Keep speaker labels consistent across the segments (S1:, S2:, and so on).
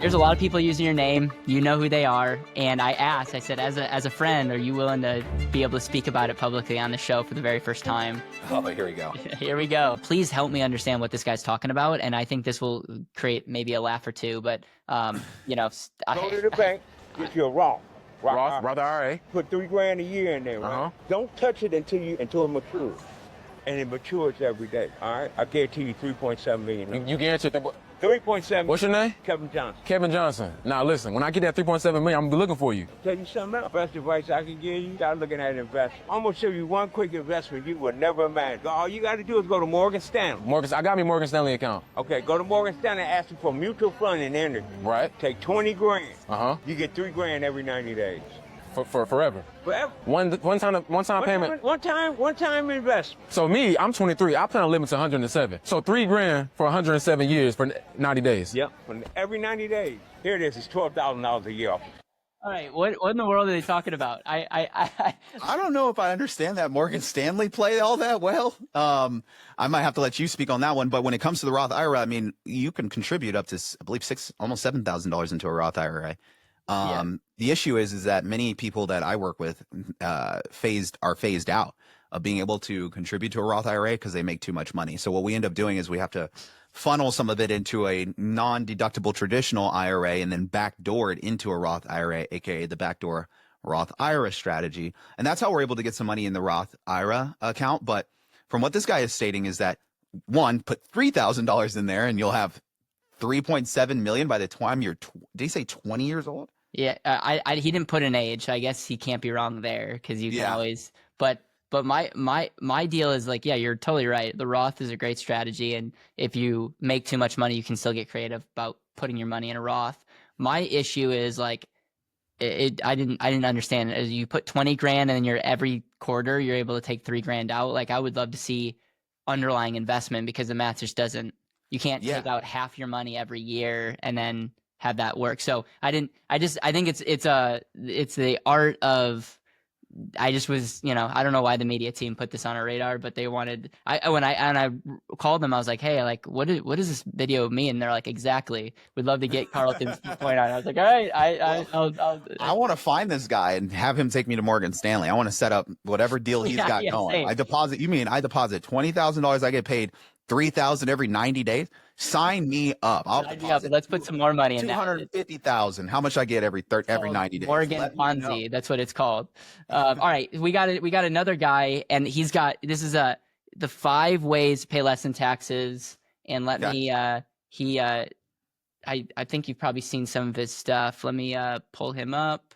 S1: There's a lot of people using your name. You know who they are. And I asked, I said, as a friend, are you willing to be able to speak about it publicly on the show for the very first time?
S2: Oh, here we go.
S1: Here we go. Please help me understand what this guy's talking about. And I think this will create maybe a laugh or two. But, you know,
S3: go to the bank, get you a Roth.
S2: Roth IRA.
S3: Put $3,000 a year in there, right? Don't touch it until it matures. And it matures every day, all right? I guarantee you $3.7 million.
S2: You guarantee that?
S3: 3.7.
S2: What's your name?
S3: Kevin Johnson.
S2: Kevin Johnson. Now listen, when I get that 3.7 million, I'm gonna be looking for you.
S3: Tell you something else. Best advice I can give you, start looking at investment. I'm gonna show you one quick investment you would never imagine. All you gotta do is go to Morgan Stanley.
S2: I got me Morgan Stanley account.
S3: Okay, go to Morgan Stanley and ask them for mutual fund and energy.
S2: Right.
S3: Take $20,000. You get $3,000 every 90 days.
S2: For forever.
S3: Forever.
S2: One time payment.
S3: One time investment.
S2: So me, I'm 23. I plan on living to 107. So $3,000 for 107 years for 90 days.
S3: Yep. Every 90 days. Here it is. It's $12,000 a year.
S1: All right, what in the world are they talking about?
S4: I don't know if I understand that Morgan Stanley play all that well. I might have to let you speak on that one. But when it comes to the Roth IRA, I mean, you can contribute up to, I believe, almost $7,000 into a Roth IRA. The issue is that many people that I work with are phased out of being able to contribute to a Roth IRA because they make too much money. So what we end up doing is we have to funnel some of it into a non-deductible traditional IRA and then backdoor it into a Roth IRA, aka the backdoor Roth IRA strategy. And that's how we're able to get some money in the Roth IRA account. But from what this guy is stating is that, one, put $3,000 in there and you'll have $3.7 million by the time you're, did he say 20 years old?
S1: Yeah, he didn't put an age. I guess he can't be wrong there because you can always. But my deal is like, yeah, you're totally right. The Roth is a great strategy, and if you make too much money, you can still get creative about putting your money in a Roth. My issue is like, I didn't understand. As you put $20,000 and then every quarter you're able to take $3,000 out. Like I would love to see underlying investment because the math just doesn't. You can't take out half your money every year and then have that work. So I think it's the art of, I just was, I don't know why the media team put this on our radar, but they wanted, when I called them, I was like, hey, like, what does this video mean? And they're like, exactly. We'd love to get Karlton's point on it. I was like, all right,
S4: I want to find this guy and have him take me to Morgan Stanley. I want to set up whatever deal he's got going. Same. I deposit $20,000. I get paid $3,000 every 90 days. Sign me up. I'll deposit.
S1: Let's put some more money in that.
S4: $250,000. How much I get every 90 days?
S1: Morgan Ponzi. That's what it's called. All right, we got another guy, and he's got the 5 ways to pay less in taxes. And let me I think you've probably seen some of his stuff. Let me pull him up.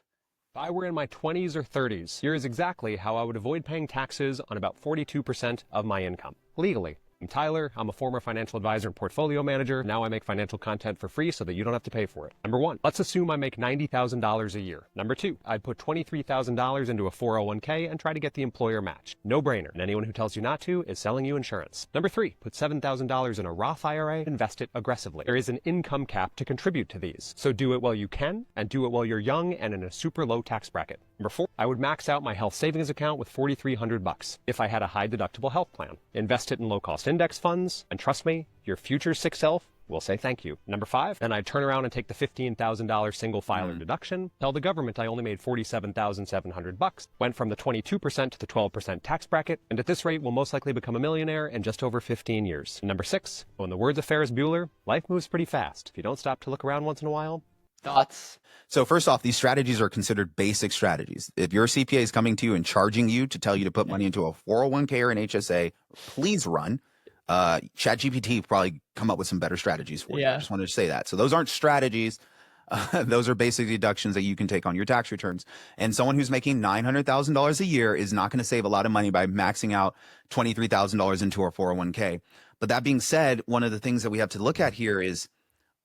S5: If I were in my 20s or 30s, here is exactly how I would avoid paying taxes on about 42% of my income legally. I'm Tyler. I'm a former financial advisor and portfolio manager. Now I make financial content for free so that you don't have to pay for it. Number 1, let's assume I make $90,000 a year. Number 2, I'd put $23,000 into a 401k and try to get the employer match. No brainer. And anyone who tells you not to is selling you insurance. Number 3, put $7,000 in a Roth IRA, invest it aggressively. There is an income cap to contribute to these. So do it while you can and do it while you're young and in a super low tax bracket. Number 4, I would max out my health savings account with $4,300 if I had a high deductible health plan. Invest it in low cost index funds, and trust me, your future sick self will say thank you. Number 5, then I'd turn around and take the $15,000 single filer deduction, tell the government I only made $47,700, went from the 22% to the 12% tax bracket, and at this rate will most likely become a millionaire in just over 15 years. Number 6, in the words of Ferris Bueller, life moves pretty fast. If you don't stop to look around once in a while.
S1: Thoughts?
S4: So first off, these strategies are considered basic strategies. If your CPA is coming to you and charging you to tell you to put money into a 401k or an HSA, please run. ChatGPT probably come up with some better strategies for you. I just wanted to say that. So those aren't strategies. Those are basic deductions that you can take on your tax returns. And someone who's making $900,000 a year is not going to save a lot of money by maxing out $23,000 into our 401k. But that being said, one of the things that we have to look at here is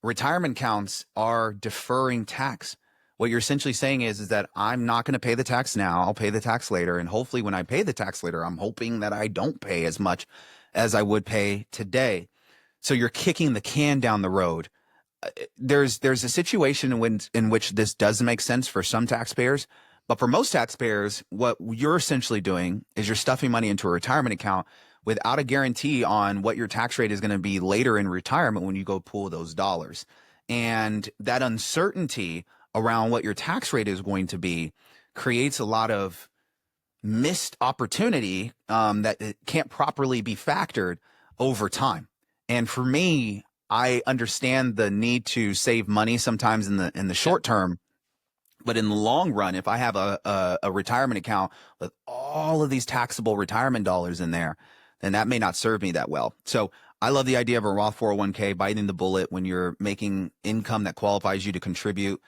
S4: retirement accounts are deferring tax. What you're essentially saying is that I'm not going to pay the tax now. I'll pay the tax later. And hopefully when I pay the tax later, I'm hoping that I don't pay as much as I would pay today. So you're kicking the can down the road. There's a situation in which this does make sense for some taxpayers, but for most taxpayers, what you're essentially doing is you're stuffing money into a retirement account without a guarantee on what your tax rate is going to be later in retirement when you go pull those dollars. And that uncertainty around what your tax rate is going to be creates a lot of missed opportunity that it can't properly be factored over time. And for me, I understand the need to save money sometimes in the short term, but in the long run, if I have a retirement account with all of these taxable retirement dollars in there, then that may not serve me that well. So I love the idea of a Roth 401k, biting the bullet when you're making income that qualifies you to contribute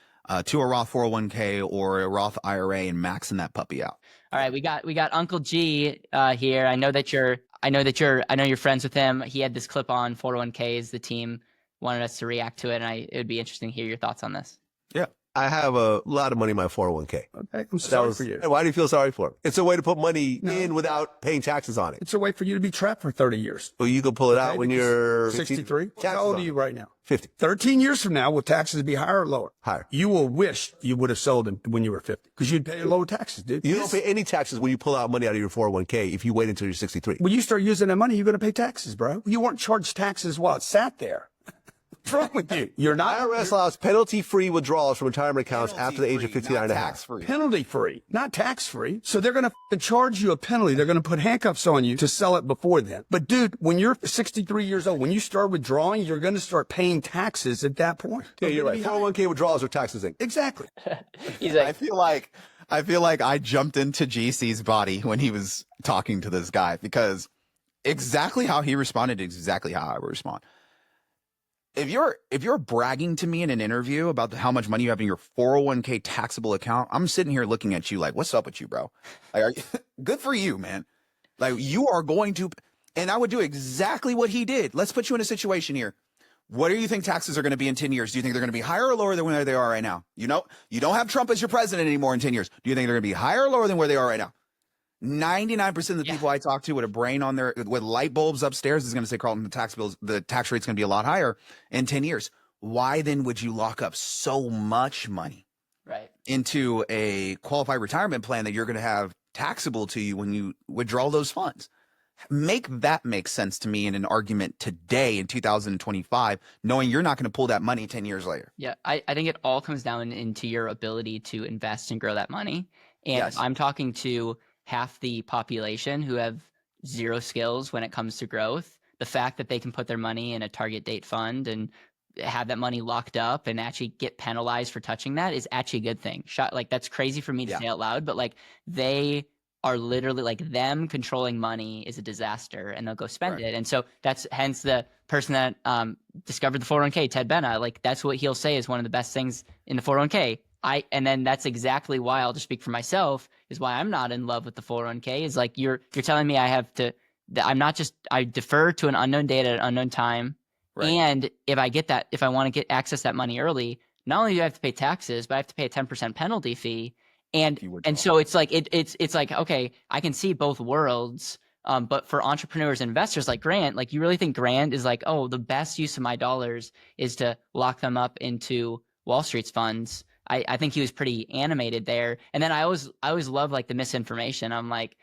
S4: to a Roth 401k or a Roth IRA and maxing that puppy out.
S1: All right, we got Uncle G here. I know you're friends with him. He had this clip on 401ks. The team wanted us to react to it, and it would be interesting to hear your thoughts on this.
S6: Yeah. I have a lot of money in my 401k.
S7: Okay, I'm sorry for you.
S6: Why do you feel sorry for it? It's a way to put money in without paying taxes on it.
S7: It's a way for you to be trapped for 30 years.
S6: Well, you can pull it out when you're
S7: 63. How old are you right now?
S6: 50.
S7: 13 years from now, will taxes be higher or lower?
S6: Higher.
S7: You will wish you would have sold them when you were 50 because you'd pay lower taxes, dude.
S6: You don't pay any taxes when you pull out money out of your 401k if you wait until you're 63.
S7: When you start using that money, you're going to pay taxes, bro. You weren't charged taxes while it sat there. What's wrong with you? You're not.
S6: IRS allows penalty-free withdrawals from retirement accounts after the age of 59 and a half.
S7: Penalty-free, not tax-free. So they're going to charge you a penalty. They're going to put handcuffs on you to sell it before then. But dude, when you're 63 years old, when you start withdrawing, you're going to start paying taxes at that point.
S6: Yeah, you're right. 401k withdrawals are taxes.
S7: Exactly.
S1: He's like,
S4: I feel like I jumped into GC's body when he was talking to this guy, because exactly how he responded is exactly how I would respond. If you're bragging to me in an interview about how much money you have in your 401k taxable account, I'm sitting here looking at you like, what's up with you, bro? Like, good for you, man. Like, you are going to, and I would do exactly what he did. Let's put you in a situation here. What do you think taxes are going to be in 10 years? Do you think they're going to be higher or lower than where they are right now? You know, you don't have Trump as your president anymore in 10 years. Do you think they're going to be higher or lower than where they are right now? 99% of the people I talk to with a brain on their, with light bulbs upstairs is going to say, Karlton, the tax rate's going to be a lot higher in 10 years. Why then would you lock up so much money into a qualified retirement plan that you're going to have taxable to you when you withdraw those funds? Make that make sense to me in an argument today in 2025, knowing you're not going to pull that money 10 years later.
S1: Yeah, I think it all comes down into your ability to invest and grow that money. And I'm talking to half the population who have zero skills when it comes to growth. The fact that they can put their money in a target date fund and have that money locked up and actually get penalized for touching that is actually a good thing. Like, that's crazy for me to say out loud, but like, they are literally, like, them controlling money is a disaster, and they'll go spend it. And so that's hence the person that discovered the 401k, Ted Benna, like, that's what he'll say is one of the best things in the 401k. And then that's exactly why, I'll just speak for myself, is why I'm not in love with the 401k. Is like, you're telling me I have to, I defer to an unknown date at an unknown time. And if I want to get access that money early, not only do I have to pay taxes, but I have to pay a 10% penalty fee. And so it's like, it's like, okay, I can see both worlds. But for entrepreneurs and investors like Grant, like, you really think Grant is like, oh, the best use of my dollars is to lock them up into Wall Street's funds? I think he was pretty animated there. And then I always love, like, the misinformation. I'm like,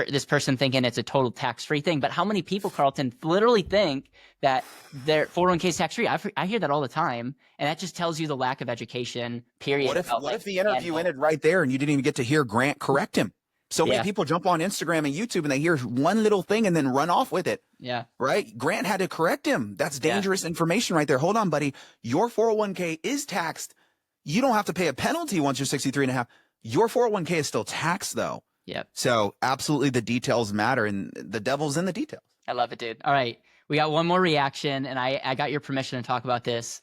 S1: this person thinking it's a total tax-free thing. But how many people, Karlton, literally think that their 401k is tax-free? I hear that all the time. And that just tells you the lack of education, period.
S4: What if the interview ended right there and you didn't even get to hear Grant correct him? So many people jump on Instagram and YouTube and they hear one little thing and then run off with it. Yeah. Right? Grant had to correct him. That's dangerous information right there. Hold on, buddy. Your 401k is taxed. You don't have to pay a penalty once you're 63 and a half. Your 401k is still taxed, though. Yep. So absolutely, the details matter, and the devil's in the details.
S1: I love it, dude. All right. We got one more reaction, and I got your permission to talk about this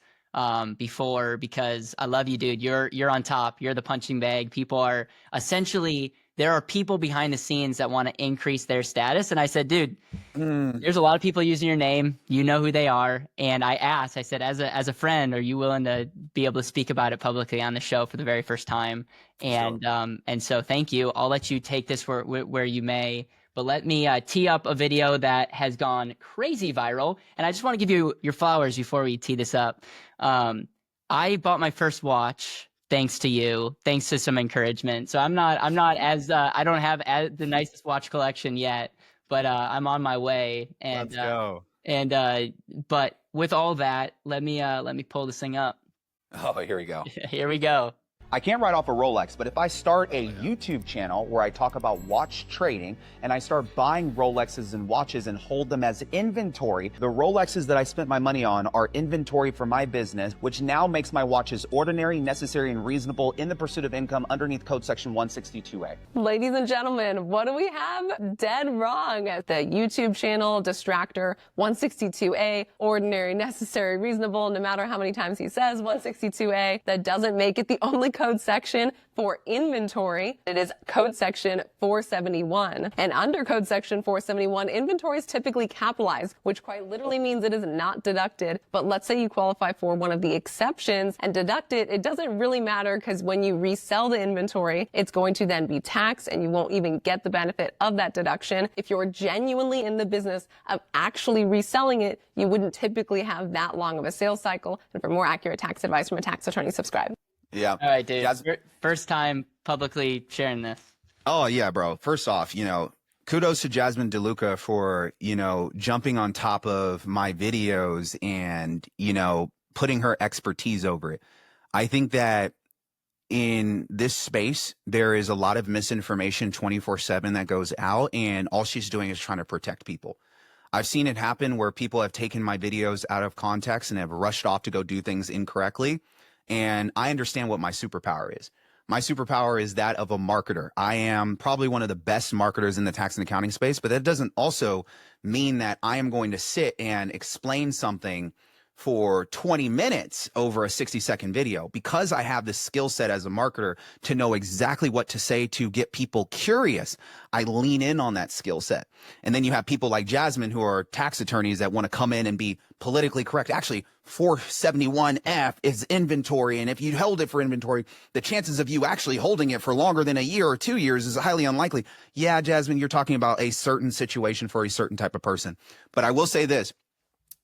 S1: before, because I love you, dude. You're on top. You're the punching bag. People are essentially, there are people behind the scenes that want to increase their status. And I said, dude, there's a lot of people using your name. You know who they are. And I asked, I said, as a friend, are you willing to be able to speak about it publicly on the show for the very first time? And and so thank you. I'll let you take this where you may. But let me tee up a video that has gone crazy viral. And I just want to give you your flowers before we tee this up. I bought my first watch thanks to you, thanks to some encouragement. So I'm not as I don't have the nicest watch collection yet, but I'm on my way. And let's go. But with all that, let me pull this thing up.
S4: Oh, here we go.
S1: Here we go.
S4: I can't write off a Rolex, but if I start a YouTube channel where I talk about watch trading and I start buying Rolexes and watches and hold them as inventory, the Rolexes that I spent my money on are inventory for my business, which now makes my watches ordinary, necessary, and reasonable in the pursuit of income underneath code section 162A.
S8: Ladies and gentlemen, what do we have dead wrong at the YouTube channel distractor 162A, ordinary, necessary, reasonable, no matter how many times he says 162A, that doesn't make it the only code section for inventory. It is code section 471. And under code section 471, inventory is typically capitalized, which quite literally means it is not deducted. But let's say you qualify for one of the exceptions and deduct it. It doesn't really matter because when you resell the inventory, it's going to then be taxed and you won't even get the benefit of that deduction. If you're genuinely in the business of actually reselling it, you wouldn't typically have that long of a sales cycle. And for more accurate tax advice from a tax attorney, subscribe.
S4: Yeah.
S1: All right, dude. First time publicly sharing this.
S4: Oh, yeah, bro. First off, kudos to Jasmine DiLucci for, jumping on top of my videos and, putting her expertise over it. I think that in this space, there is a lot of misinformation 24/7 that goes out, and all she's doing is trying to protect people. I've seen it happen where people have taken my videos out of context and have rushed off to go do things incorrectly. And I understand what my superpower is. My superpower is that of a marketer. I am probably one of the best marketers in the tax and accounting space, but that doesn't also mean that I am going to sit and explain something for 20 minutes over a 60-second video, because I have the skill set as a marketer to know exactly what to say to get people curious. I lean in on that skill set. And then you have people like Jasmine who are tax attorneys that want to come in and be politically correct. Actually, 471F is inventory. And if you held it for inventory, the chances of you actually holding it for longer than a year or 2 years is highly unlikely. Yeah, Jasmine, you're talking about a certain situation for a certain type of person. But I will say this.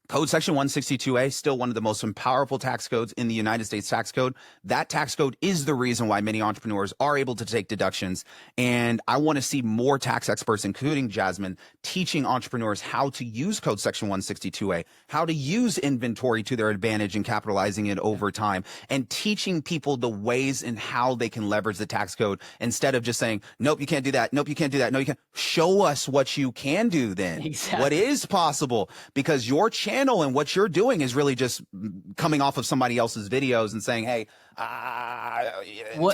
S4: Code section 162A, still one of the most powerful tax codes in the United States tax code. That tax code is the reason why many entrepreneurs are able to take deductions. And I want to see more tax experts, including Jasmine, teaching entrepreneurs how to use code section 162A, how to use inventory to their advantage and capitalizing it over time, and teaching people the ways and how they can leverage the tax code instead of just saying, nope, you can't do that. Nope, you can't do that. No, you can't. Show us what you can do then.
S1: Exactly.
S4: What is possible, because your channel and what you're doing is really just coming off of somebody else's videos and saying, hey, in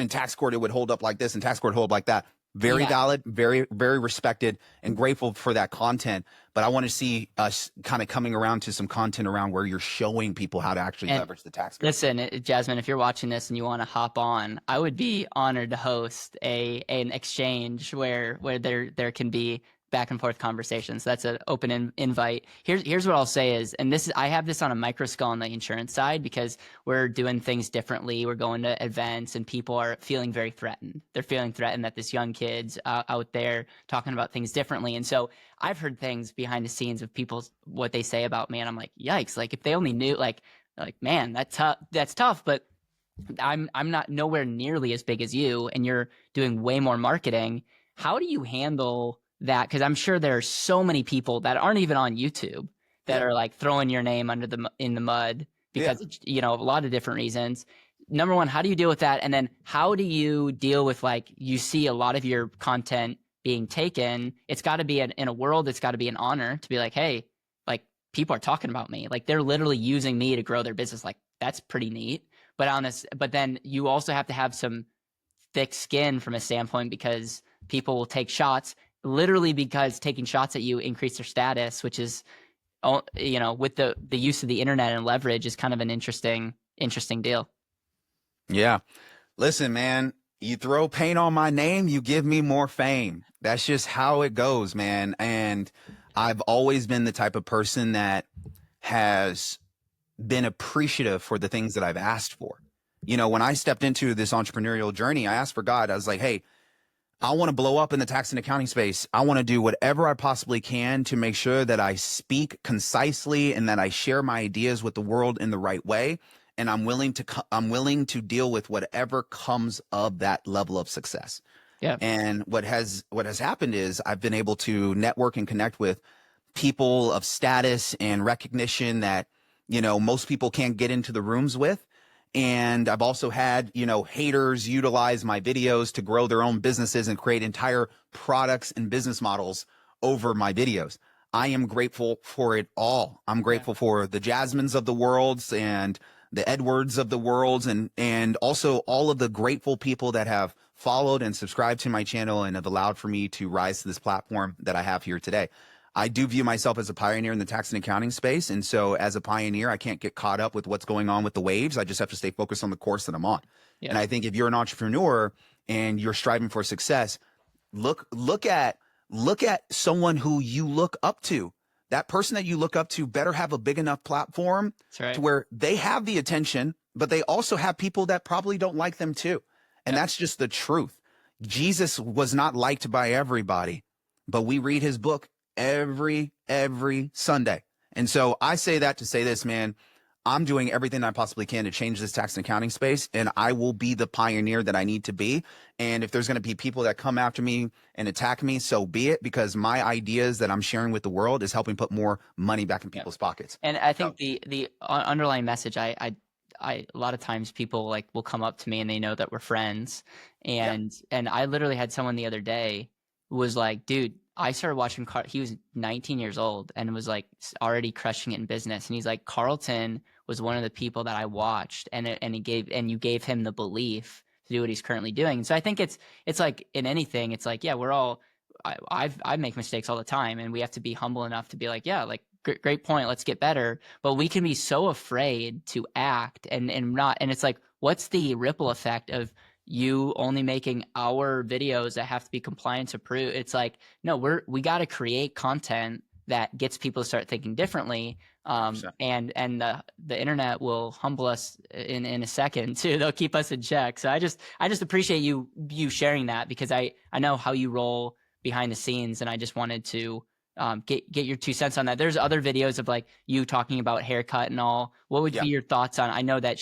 S4: tax court, it would hold up like this, and tax court hold up like that. Very valid, very, very respected and grateful for that content. But I want to see us kind of coming around to some content around where you're showing people how to actually leverage the tax code.
S1: Listen, Jasmine, if you're watching this and you want to hop on, I would be honored to host an exchange where there can be back and forth conversations. That's an open invite. Here's what I'll say is, and I have this on a micro scale on the insurance side, because we're doing things differently. We're going to events and people are feeling very threatened. They're feeling threatened that this young kid's out there talking about things differently. And so I've heard things behind the scenes of people, what they say about me. And I'm like, yikes. Like if they only knew, like, man, that's tough. But I'm not nowhere nearly as big as you, and you're doing way more marketing. How do you handle that? Because I'm sure there are so many people that aren't even on YouTube that are like throwing your name in the mud because of, a lot of different reasons. Number one, how do you deal with that? And then how do you deal with, like, you see a lot of your content being taken? It's got to be in a world, it's got to be an honor to be like, hey, like, people are talking about me. Like, they're literally using me to grow their business. Like, that's pretty neat. But then you also have to have some thick skin from a standpoint, because people will take shots literally because taking shots at you increase their status, which is, with the use of the internet and leverage, is kind of an interesting deal.
S4: Yeah. Listen, man, you throw paint on my name, you give me more fame. That's just how it goes, man. And I've always been the type of person that has been appreciative for the things that I've asked for. When I stepped into this entrepreneurial journey, I asked for God. I was like, hey, I want to blow up in the tax and accounting space. I want to do whatever I possibly can to make sure that I speak concisely and that I share my ideas with the world in the right way. And I'm willing to deal with whatever comes of that level of success.
S1: Yeah.
S4: And what has happened is I've been able to network and connect with people of status and recognition that, most people can't get into the rooms with. And I've also had, haters utilize my videos to grow their own businesses and create entire products and business models over my videos. I am grateful for it all. I'm grateful for the Jasmines of the worlds and the Edwards of the worlds, and also all of the grateful people that have followed and subscribed to my channel and have allowed for me to rise to this platform that I have here today. I do view myself as a pioneer in the tax and accounting space. And so as a pioneer, I can't get caught up with what's going on with the waves. I just have to stay focused on the course that I'm on. Yeah. And I think if you're an entrepreneur and you're striving for success, look at someone who you look up to. That person that you look up to better have a big enough platform to where they have the attention, but they also have people that probably don't like them too. And that's just the truth. Jesus was not liked by everybody, but we read his book every Sunday. And so I say that to say this, man, I'm doing everything I possibly can to change this tax and accounting space, and I will be the pioneer that I need to be. And if there's going to be people that come after me and attack me, so be it, because my ideas that I'm sharing with the world is helping put more money back in people's pockets.
S1: And I think the underlying message, a lot of times people will come up to me and they know that we're friends. And I literally had someone the other day who was like, dude, I started watching he was 19 years old and was already crushing it in business. And he's like, Karlton was one of the people that I watched, and you gave him the belief to do what he's currently doing. And so I think it's like in anything, it's like, we're all, I make mistakes all the time, and we have to be humble enough to be like, great point, let's get better. But we can be so afraid to act and it's like, what's the ripple effect of you only making our videos that have to be compliance approved? It's like, no, we got to create content that gets people to start thinking differently. And the internet will humble us in a second too. They'll keep us in check. So I just appreciate you sharing that, because I know how you roll behind the scenes, and I just wanted to get your 2 cents on that. There's other videos of you talking about haircut and all. What would be your thoughts on? I know that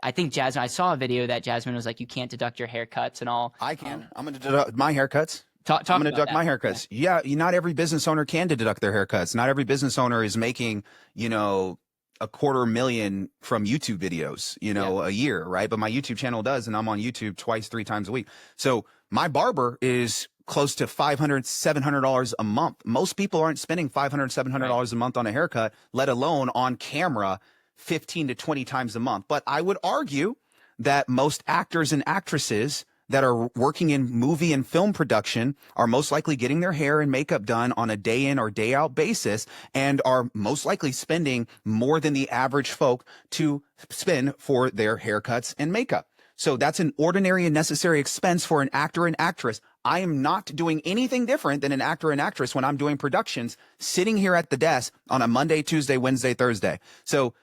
S1: I think Jasmine, I saw a video that Jasmine was like, you can't deduct your haircuts and all.
S4: I can. I'm going to deduct my haircuts.
S1: I'm
S4: going to deduct my haircuts. Yeah, not every business owner can deduct their haircuts. Not every business owner is making, $250,000 from YouTube videos, a year, right? But my YouTube channel does, and I'm on YouTube 2-3 times a week. So my barber is close to $500, $700 a month. Most people aren't spending $500, $700 a month on a haircut, let alone on camera 15 to 20 times a month. But I would argue that most actors and actresses that are working in movie and film production are most likely getting their hair and makeup done on a day in or day out basis, and are most likely spending more than the average folk to spend for their haircuts and makeup. So that's an ordinary and necessary expense for an actor and actress. I am not doing anything different than an actor and actress when I'm doing productions, sitting here at the desk on a Monday, Tuesday, Wednesday, Thursday. So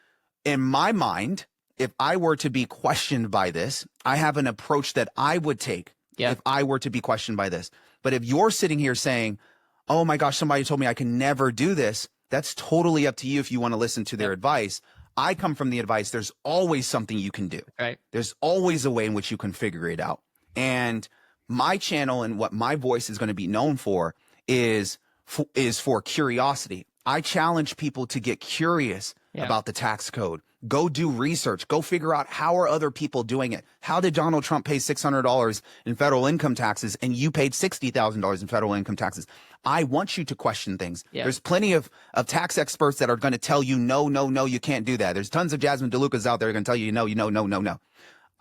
S4: in my mind, if I were to be questioned by this, I have an approach that I would take if I were to be questioned by this. But if you're sitting here saying, oh my gosh, somebody told me I can never do this, that's totally up to you if you want to listen to their advice. I come from the advice, there's always something you can do. Right. There's always a way in which you can figure it out. And my channel and what my voice is going to be known for is for curiosity. I challenge people to get curious about the tax code. Go do research. Go figure out, how are other people doing it? How did Donald Trump pay $600 in federal income taxes and you paid $60,000 in federal income taxes? I want you to question things. There's plenty of tax experts that are going to tell you, no, you can't do that. There's tons of Jasmine DiLucci's out there going to tell you, no.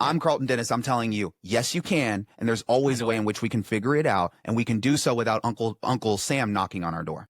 S4: I'm Karlton Dennis. I'm telling you, yes, you can. And there's always a way in which we can figure it out, and we can do so without Uncle Sam knocking on our door.